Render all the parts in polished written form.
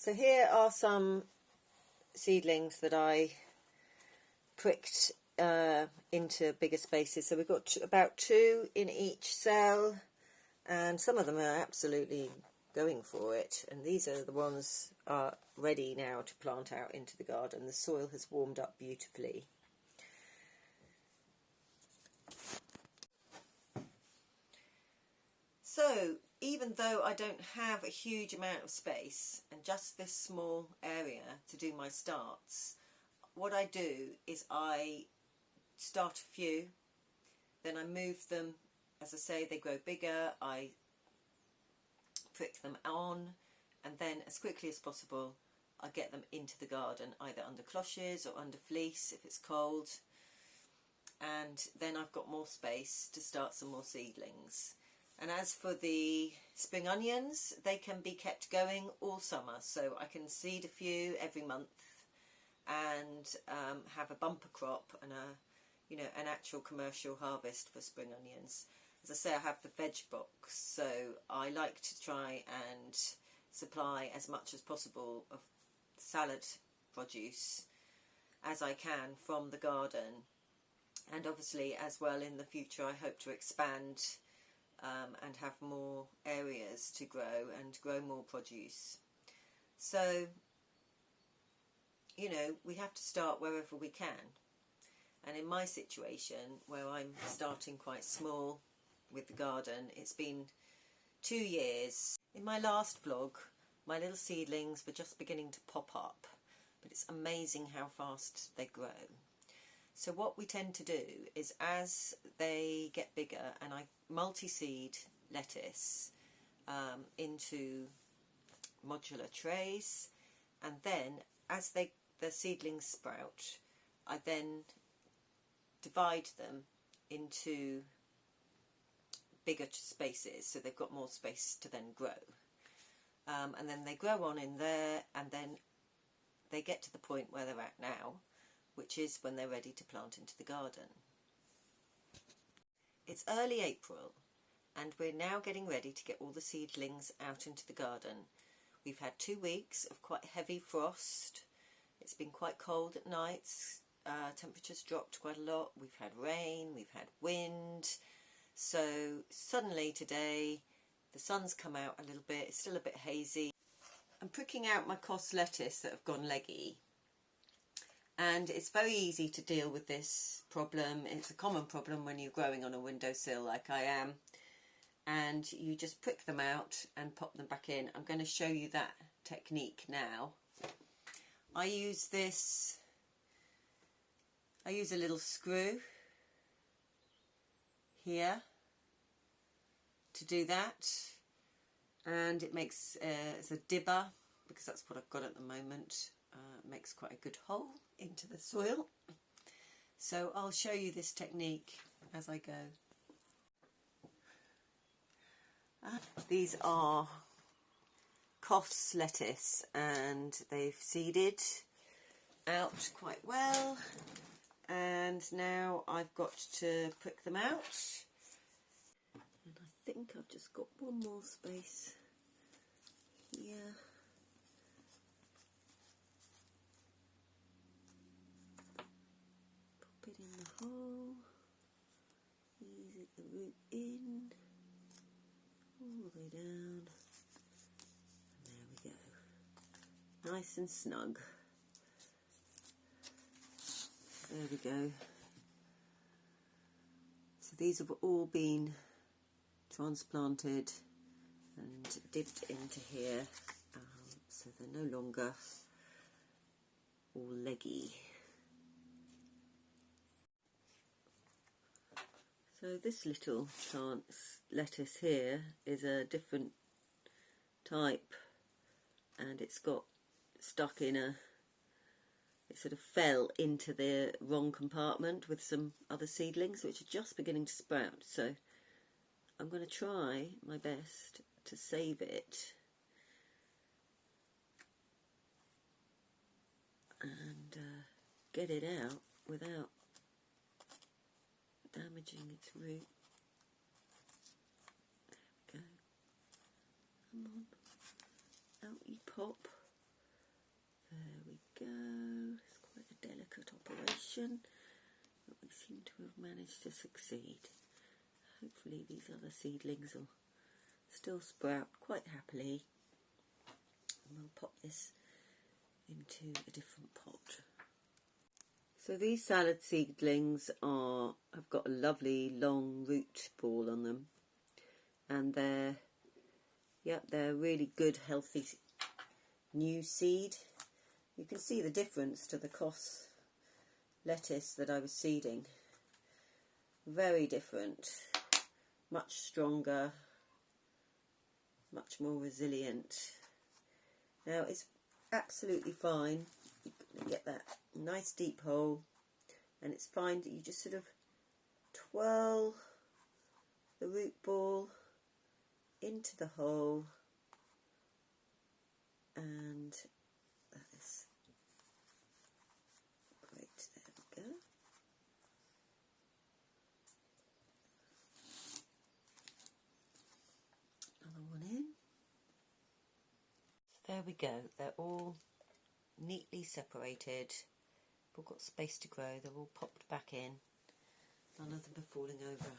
So here are some seedlings that I pricked into bigger spaces. So we've got about 2 in each cell, and some of them are absolutely going for it, and these are the ones are ready now to plant out into the garden. The soil has warmed up beautifully. So even though I don't have a huge amount of space and just this small area to do my starts, what I do is I start a few, then I move them. As I say, they grow bigger, I prick them on, and then as quickly as possible I get them into the garden, either under cloches or under fleece if it's cold, and then I've got more space to start some more seedlings. And as for the spring onions, they can be kept going all summer, so I can seed a few every month and have a bumper crop and an actual commercial harvest for spring onions. As I say, I have the veg box, so I like to try and supply as much as possible of salad produce as I can from the garden. And obviously as well in the future I hope to expand and have more areas to grow and grow more produce. So, we have to start wherever we can. And in my situation, where I'm starting quite small with the garden, it's been 2 years. In my last vlog, my little seedlings were just beginning to pop up, but it's amazing how fast they grow. So what we tend to do is, as they get bigger, and I multi-seed lettuce into modular trays, and then as the seedlings sprout, I then divide them into bigger spaces, so they've got more space to then grow. And then they grow on in there, and then they get to the point where they're at now, which is when they're ready to plant into the garden. It's early April, and we're now getting ready to get all the seedlings out into the garden. We've had 2 weeks of quite heavy frost. It's been quite cold at nights. Temperatures dropped quite a lot. We've had rain, we've had wind. So suddenly today the sun's come out a little bit. It's still a bit hazy. I'm pricking out my cos lettuce that have gone leggy. And it's very easy to deal with this problem. It's a common problem when you're growing on a windowsill like I am. And you just prick them out and pop them back in. I'm going to show you that technique now. I use a little screw here to do that. And it makes, it's a dibber, because that's what I've got at the moment. Makes quite a good hole into the soil. So I'll show you this technique as I go. These are cos lettuce, and they've seeded out quite well, and now I've got to prick them out, and I think I've just got one more space here. Pop it in the hole, ease the root in, all the way down, and there we go, nice and snug. There we go. So these have all been transplanted and dipped into here, so they're no longer all leggy. So this little plant lettuce here is a different type, and it's got stuck in it sort of fell into the wrong compartment with some other seedlings which are just beginning to sprout. So I'm going to try my best to save it and get it out without damaging its root. There we go. Come on, out you pop. go. It's quite a delicate operation, but we seem to have managed to succeed. Hopefully these other seedlings will still sprout quite happily. And we'll pop this into a different pot. So these salad seedlings have got a lovely long root ball on them, and they're really good, healthy new seed. You can see the difference to the Kos lettuce that I was seeding. Very different, much stronger, much more resilient. Now it's absolutely fine. You get that nice deep hole, and it's fine that you just sort of twirl the root ball into the hole, and that is great. There we go. Another one in. So there we go. They're all neatly separated. They've all got space to grow. They're all popped back in. None of them are falling over.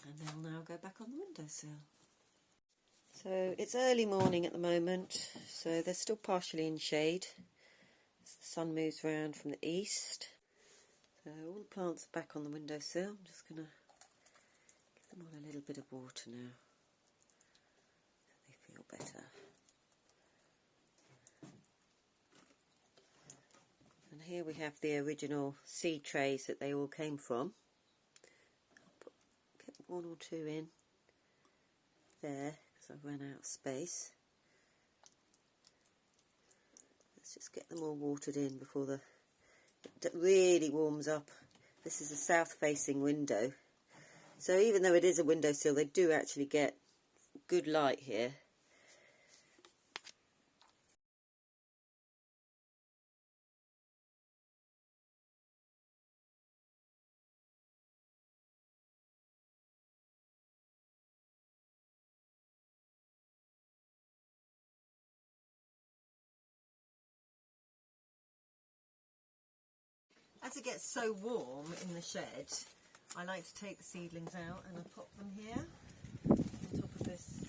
And they'll now go back on the windowsill. So it's early morning at the moment, so they're still partially in shade as the sun moves round from the east. So all the plants are back on the windowsill. I'm just going to give them all a little bit of water now so they feel better. And here we have the original seed trays that they all came from. I'll get one or two in there because I've run out of space. Let's just get them all watered in before it really warms up. This is a south facing window, so even though it is a windowsill, they do actually get good light here. As it gets so warm in the shed, I like to take the seedlings out and I pop them here on top of this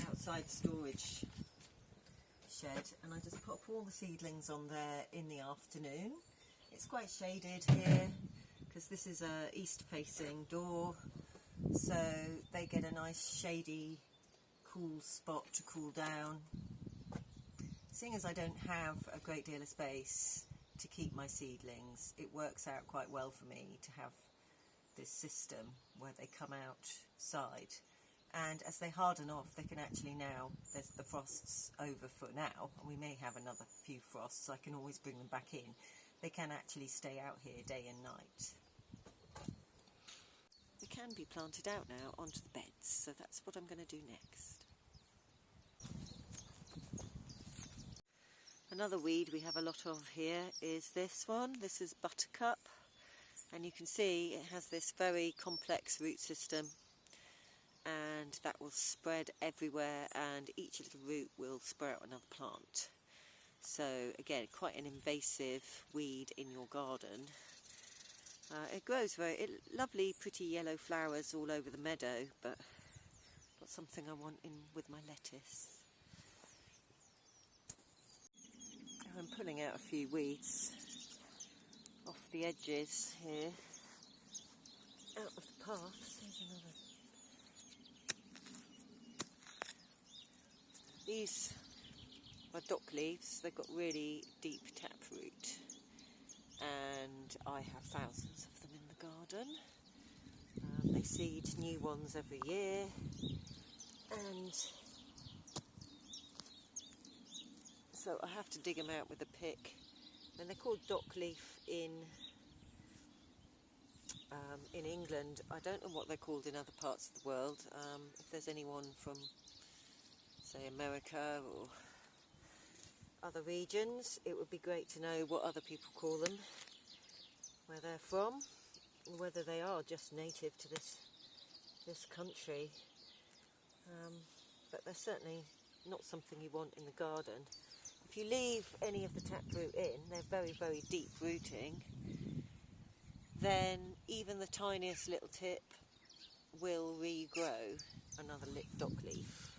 outside storage shed, and I just pop all the seedlings on there in the afternoon. It's quite shaded here because this is a east facing door, so they get a nice shady cool spot to cool down. Seeing as I don't have a great deal of space to keep my seedlings, it works out quite well for me to have this system where they come outside, and as they harden off they can actually, now there's the frost's over for now and we may have another few frosts, so I can always bring them back in. They can actually stay out here day and night. They can be planted out now onto the beds, so that's what I'm going to do next. Another weed we have a lot of here is this one. This is buttercup, and you can see it has this very complex root system, and that will spread everywhere, and each little root will sprout another plant. So again, quite an invasive weed in your garden. It grows lovely pretty yellow flowers all over the meadow, but not something I want in with my lettuce. I'm pulling out a few weeds off the edges here, out of the path. There's another. These are dock leaves. They've got really deep taproot, and I have thousands of them in the garden. They seed new ones every year, and so I have to dig them out with a pick. And they're called dock leaf in England. I don't know what they're called in other parts of the world. If there's anyone from, say, America or other regions, it would be great to know what other people call them, where they're from, and whether they are just native to this country. But they're certainly not something you want in the garden. If you leave any of the taproot in, they're very, very deep rooting, then even the tiniest little tip will regrow another dock leaf.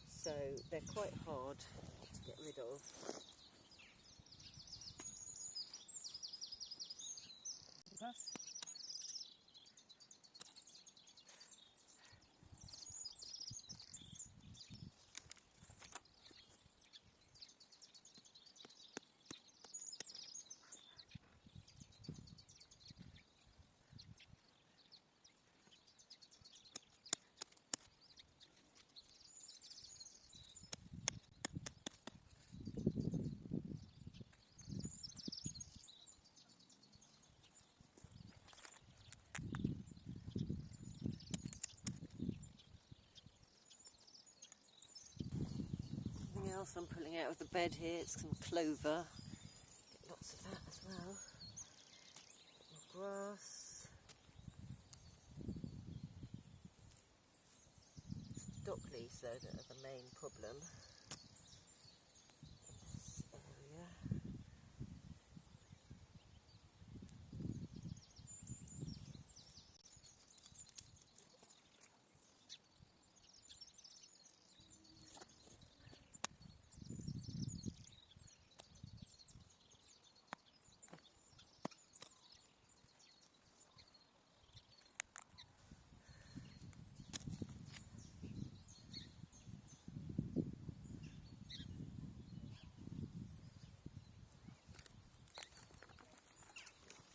So they're quite hard to get rid of. Something else I'm pulling out of the bed here, it's some clover. Get lots of that as well. More grass. It's the dock leaves though that are the main problem in this area.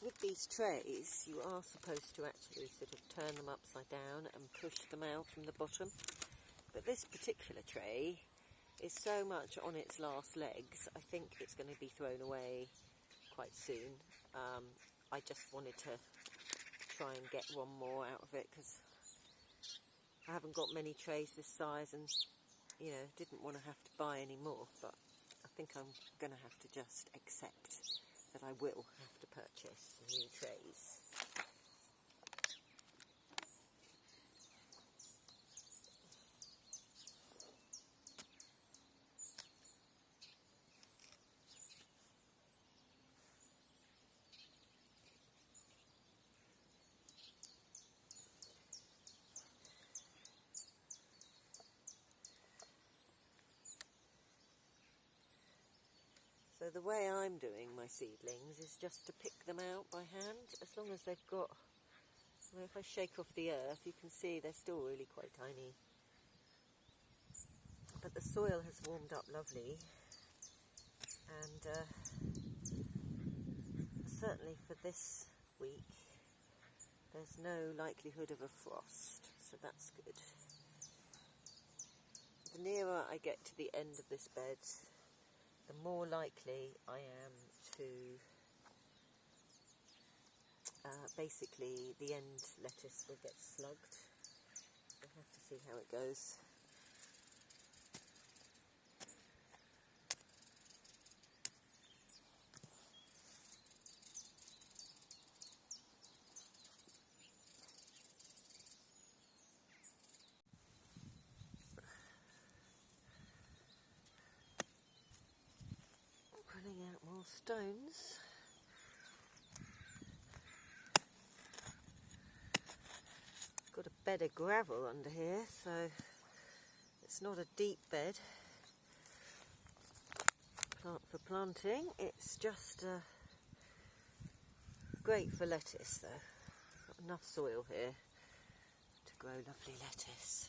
With these trays, you are supposed to actually sort of turn them upside down and push them out from the bottom. But this particular tray is so much on its last legs, I think it's going to be thrown away quite soon. I just wanted to try and get one more out of it because I haven't got many trays this size and, you know, didn't want to have to buy any more. But I think I'm going to have to just accept that I will have to purchase new trays. So the way I'm doing my seedlings is just to pick them out by hand, as long as they've got, well, if I shake off the earth, you can see they're still really quite tiny. But the soil has warmed up lovely, and certainly for this week, there's no likelihood of a frost, so that's good. The nearer I get to the end of this bed, the more likely I am to, basically the end lettuce will get slugged. We'll have to see how it goes. Pulling out more stones. Got a bed of gravel under here, so it's not a deep bed for planting. It's just great for lettuce though. Got enough soil here to grow lovely lettuce.